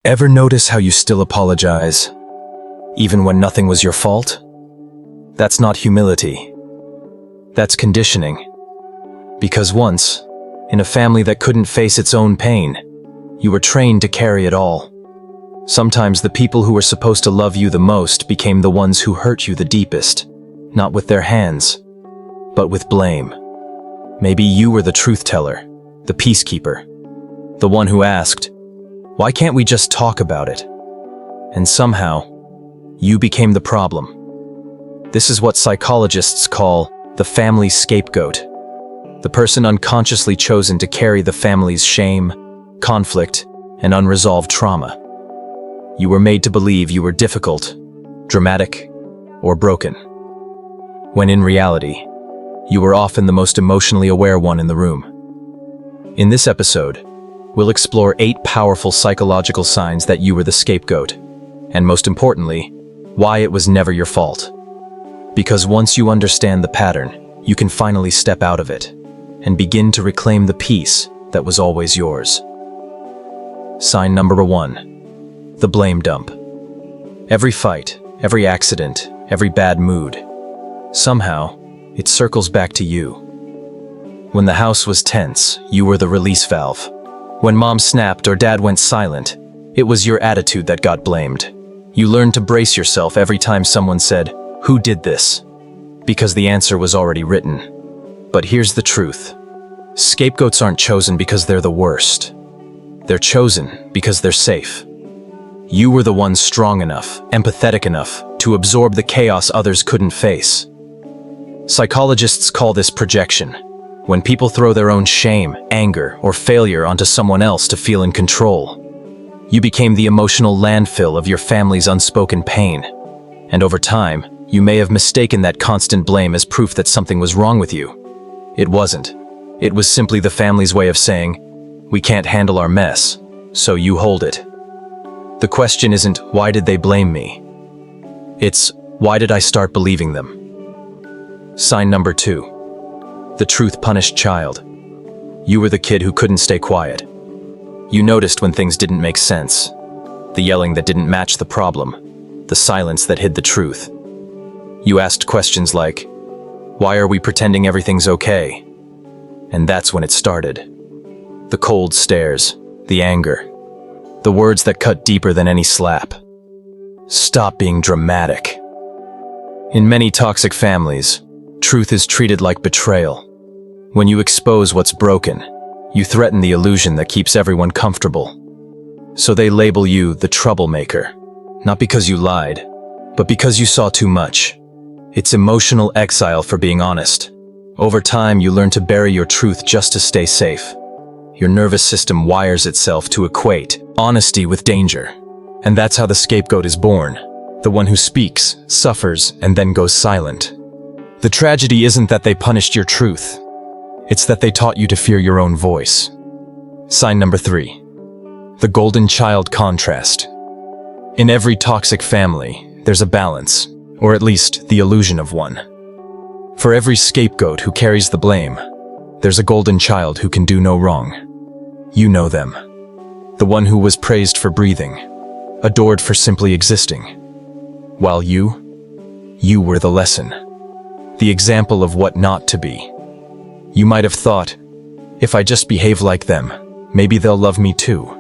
Ever notice how you still apologize, even when nothing was your fault? That's not humility. That's conditioning. Because once, in a family that couldn't face its own pain, you were trained to carry it all. Sometimes the people who were supposed to love you the most became the ones who hurt you the deepest, not with their hands, but with blame. Maybe you were the truth teller, the peacekeeper, the one who asked, "Why can't we just talk about it?" And somehow, you became the problem. This is what psychologists call the family scapegoat, the person unconsciously chosen to carry the family's shame, conflict, and unresolved trauma. You were made to believe you were difficult, dramatic, or broken, when in reality, you were often the most emotionally aware one in the room. In this episode, we'll explore 8 powerful psychological signs that you were the scapegoat, and most importantly, why it was never your fault. Because once you understand the pattern, you can finally step out of it and begin to reclaim the peace that was always yours. Sign number 1, the blame dump. Every fight, every accident, every bad mood, somehow, it circles back to you. When the house was tense, you were the release valve. When mom snapped or dad went silent, it was your attitude that got blamed. You learned to brace yourself every time someone said, "Who did this?" Because the answer was already written. But here's the truth. Scapegoats aren't chosen because they're the worst. They're chosen because they're safe. You were the one strong enough, empathetic enough, to absorb the chaos others couldn't face. Psychologists call this projection, when people throw their own shame, anger, or failure onto someone else to feel in control. You became the emotional landfill of your family's unspoken pain. And over time, you may have mistaken that constant blame as proof that something was wrong with you. It wasn't. It was simply the family's way of saying, "We can't handle our mess, so you hold it." The question isn't, why did they blame me? It's, why did I start believing them? Sign number 2, the truth-punished child. You were the kid who couldn't stay quiet. You noticed when things didn't make sense, the yelling that didn't match the problem, the silence that hid the truth. You asked questions like, "Why are we pretending everything's okay?" And that's when it started. The cold stares, the anger, the words that cut deeper than any slap. Stop being dramatic. In many toxic families, truth is treated like betrayal. When you expose what's broken, you threaten the illusion that keeps everyone comfortable. So they label you the troublemaker, not because you lied, but because you saw too much. It's emotional exile for being honest. Over time, you learn to bury your truth just to stay safe. Your nervous system wires itself to equate honesty with danger. And that's how the scapegoat is born, the one who speaks, suffers, and then goes silent. The tragedy isn't that they punished your truth. It's that they taught you to fear your own voice. Sign number 3, the golden child contrast. In every toxic family, there's a balance, or at least the illusion of one. For every scapegoat who carries the blame, there's a golden child who can do no wrong. You know them. The one who was praised for breathing, adored for simply existing. While you were the lesson. The example of what not to be. You might have thought, if I just behave like them, maybe they'll love me too.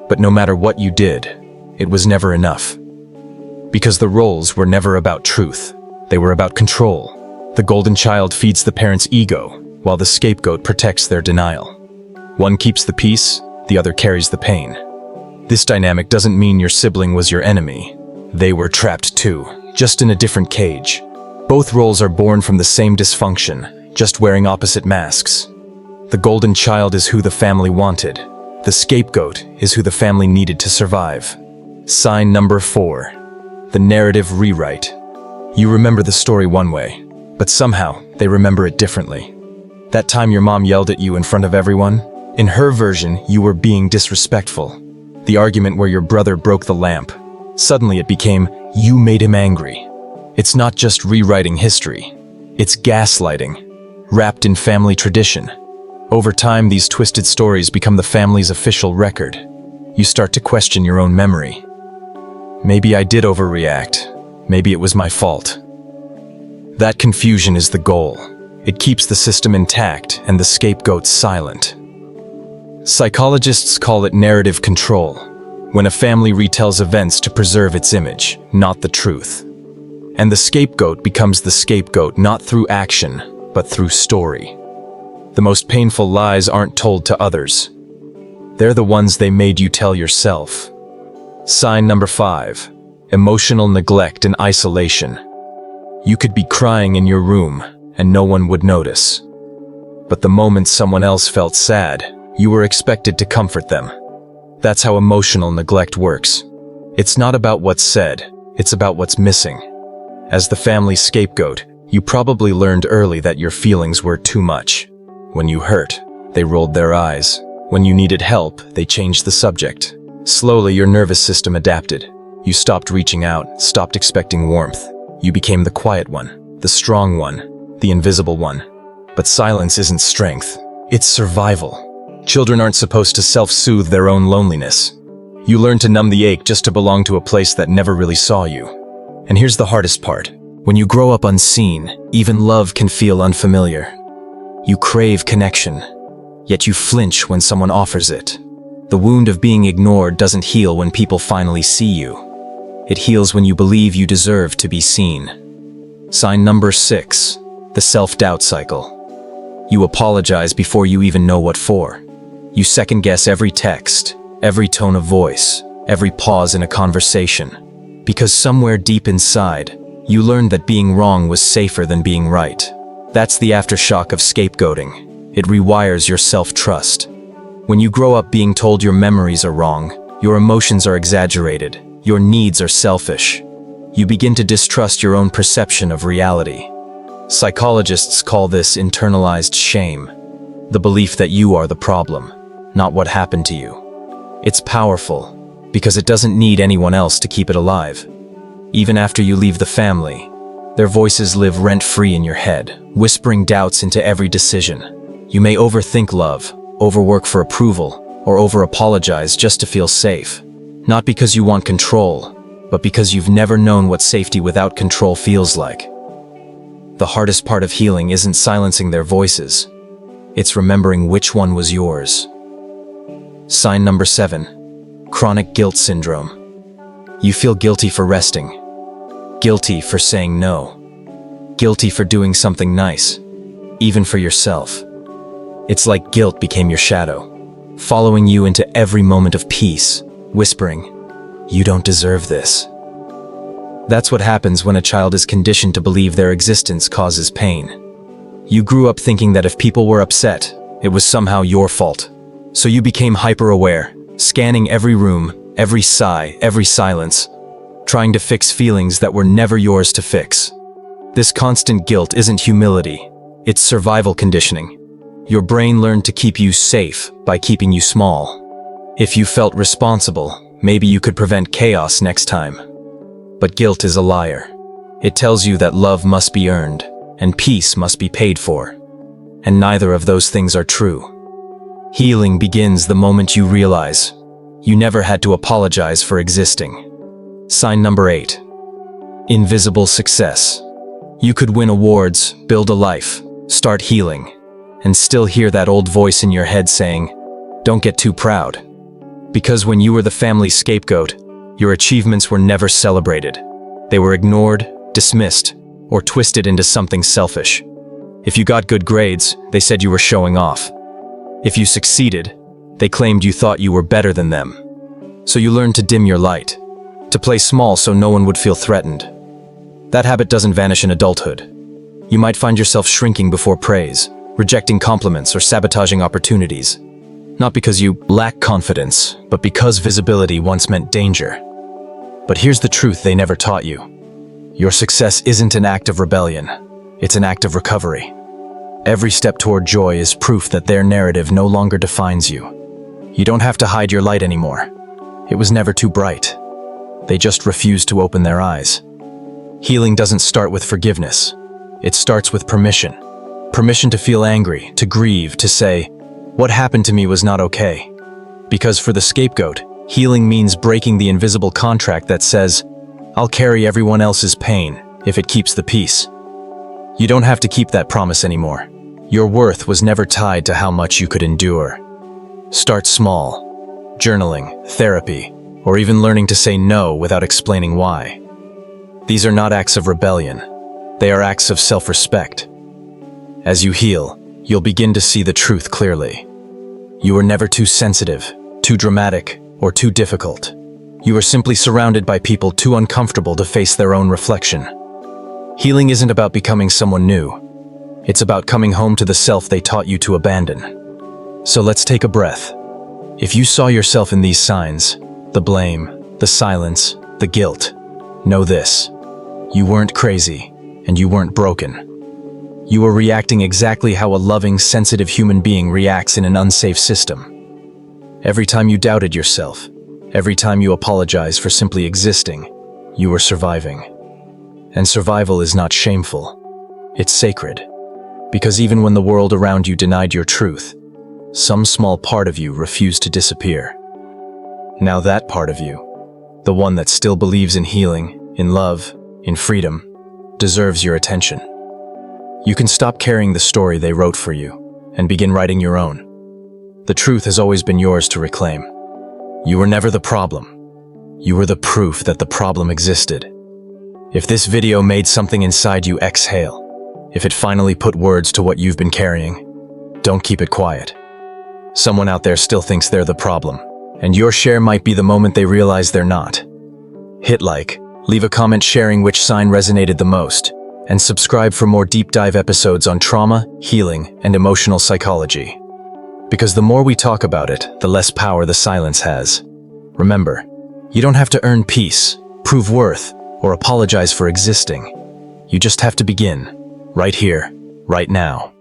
But no matter what you did, it was never enough. Because the roles were never about truth, they were about control. The golden child feeds the parent's ego, while the scapegoat protects their denial. One keeps the peace, the other carries the pain. This dynamic doesn't mean your sibling was your enemy. They were trapped too, just in a different cage. Both roles are born from the same dysfunction, just wearing opposite masks. The golden child is who the family wanted. The scapegoat is who the family needed to survive. Sign number 4, the narrative rewrite. You remember the story one way, but somehow they remember it differently. That time your mom yelled at you in front of everyone, in her version, you were being disrespectful. The argument where your brother broke the lamp, suddenly it became, you made him angry. It's not just rewriting history. It's gaslighting, wrapped in family tradition. Over time, these twisted stories become the family's official record. you start to question your own memory. Maybe I did overreact. Maybe it was my fault. That confusion is the goal. It keeps the system intact and the scapegoat silent. Psychologists call it narrative control, when a family retells events to preserve its image, not the truth. And the scapegoat becomes the scapegoat not through action, but through story. The most painful lies aren't told to others. They're the ones they made you tell yourself. Sign number 5. Emotional neglect and isolation. You could be crying in your room, and no one would notice. But the moment someone else felt sad, you were expected to comfort them. That's how emotional neglect works. It's not about what's said, it's about what's missing. As the family scapegoat, you probably learned early that your feelings were too much. When you hurt, they rolled their eyes. When you needed help, they changed the subject. Slowly, your nervous system adapted. You stopped reaching out, stopped expecting warmth. You became the quiet one, the strong one, the invisible one. But silence isn't strength, it's survival. Children aren't supposed to self-soothe their own loneliness. You learn to numb the ache just to belong to a place that never really saw you. And here's the hardest part. When you grow up unseen, even love can feel unfamiliar. You crave connection, yet you flinch when someone offers it. The wound of being ignored doesn't heal when people finally see you. It heals when you believe you deserve to be seen. Sign number 6, the self-doubt cycle. You apologize before you even know what for. You second-guess every text, every tone of voice, every pause in a conversation. Because somewhere deep inside, you learned that being wrong was safer than being right. That's the aftershock of scapegoating. It rewires your self-trust. When you grow up being told your memories are wrong, your emotions are exaggerated, your needs are selfish, you begin to distrust your own perception of reality. Psychologists call this internalized shame, the belief that you are the problem, not what happened to you. It's powerful, because it doesn't need anyone else to keep it alive. Even after you leave the family, their voices live rent-free in your head, whispering doubts into every decision. You may overthink love, overwork for approval, or over-apologize just to feel safe. Not because you want control, but because you've never known what safety without control feels like. The hardest part of healing isn't silencing their voices. It's remembering which one was yours. Sign number 7. Chronic guilt syndrome. You feel guilty for resting. Guilty for saying no. Guilty for doing something nice, even for yourself. It's like guilt became your shadow, following you into every moment of peace, whispering, "You don't deserve this." That's what happens when a child is conditioned to believe their existence causes pain. You grew up thinking that if people were upset, it was somehow your fault. So you became hyper-aware, scanning every room, every sigh, every silence, trying to fix feelings that were never yours to fix. This constant guilt isn't humility, it's survival conditioning. Your brain learned to keep you safe by keeping you small. If you felt responsible, maybe you could prevent chaos next time. But guilt is a liar. It tells you that love must be earned, and peace must be paid for. And neither of those things are true. Healing begins the moment you realize you never had to apologize for existing. Sign number 8. Invisible success. You could win awards, build a life, start healing, and still hear that old voice in your head saying, "Don't get too proud." Because when you were the family scapegoat, your achievements were never celebrated. They were ignored, dismissed, or twisted into something selfish. If you got good grades, they said you were showing off. If you succeeded, they claimed you thought you were better than them. So you learned to dim your light, to play small so no one would feel threatened. That habit doesn't vanish in adulthood. You might find yourself shrinking before praise, rejecting compliments or sabotaging opportunities. Not because you lack confidence, but because visibility once meant danger. But here's the truth they never taught you. Your success isn't an act of rebellion, it's an act of recovery. Every step toward joy is proof that their narrative no longer defines you. You don't have to hide your light anymore. It was never too bright. They just refused to open their eyes. Healing doesn't start with forgiveness. It starts with permission. Permission to feel angry, to grieve, to say, "What happened to me was not okay." Because for the scapegoat, Healing means breaking the invisible contract that says, "I'll carry everyone else's pain if it keeps the peace." You don't have to keep that promise anymore. Your worth was never tied to how much you could endure. Start small. Journaling, therapy, or even learning to say no without explaining why. These are not acts of rebellion. They are acts of self-respect. As you heal, you'll begin to see the truth clearly. You were never too sensitive, too dramatic, or too difficult. You are simply surrounded by people too uncomfortable to face their own reflection. Healing isn't about becoming someone new. It's about coming home to the self they taught you to abandon. So let's take a breath. If you saw yourself in these signs, the blame, the silence, the guilt, know this: you weren't crazy, and you weren't broken. You were reacting exactly how a loving, sensitive human being reacts in an unsafe system. Every time you doubted yourself, every time you apologized for simply existing, you were surviving. And survival is not shameful. It's sacred. Because even when the world around you denied your truth, some small part of you refused to disappear. Now that part of you, the one that still believes in healing, in love, in freedom, deserves your attention. You can stop carrying the story they wrote for you and begin writing your own. The truth has always been yours to reclaim. You were never the problem. You were the proof that the problem existed. If this video made something inside you exhale, if it finally put words to what you've been carrying, don't keep it quiet. Someone out there still thinks they're the problem, and your share might be the moment they realize they're not. Hit like, leave a comment sharing which sign resonated the most, and subscribe for more deep dive episodes on trauma, healing, and emotional psychology. Because the more we talk about it, the less power the silence has. Remember, you don't have to earn peace, prove worth, or apologize for existing. You just have to begin, right here, right now.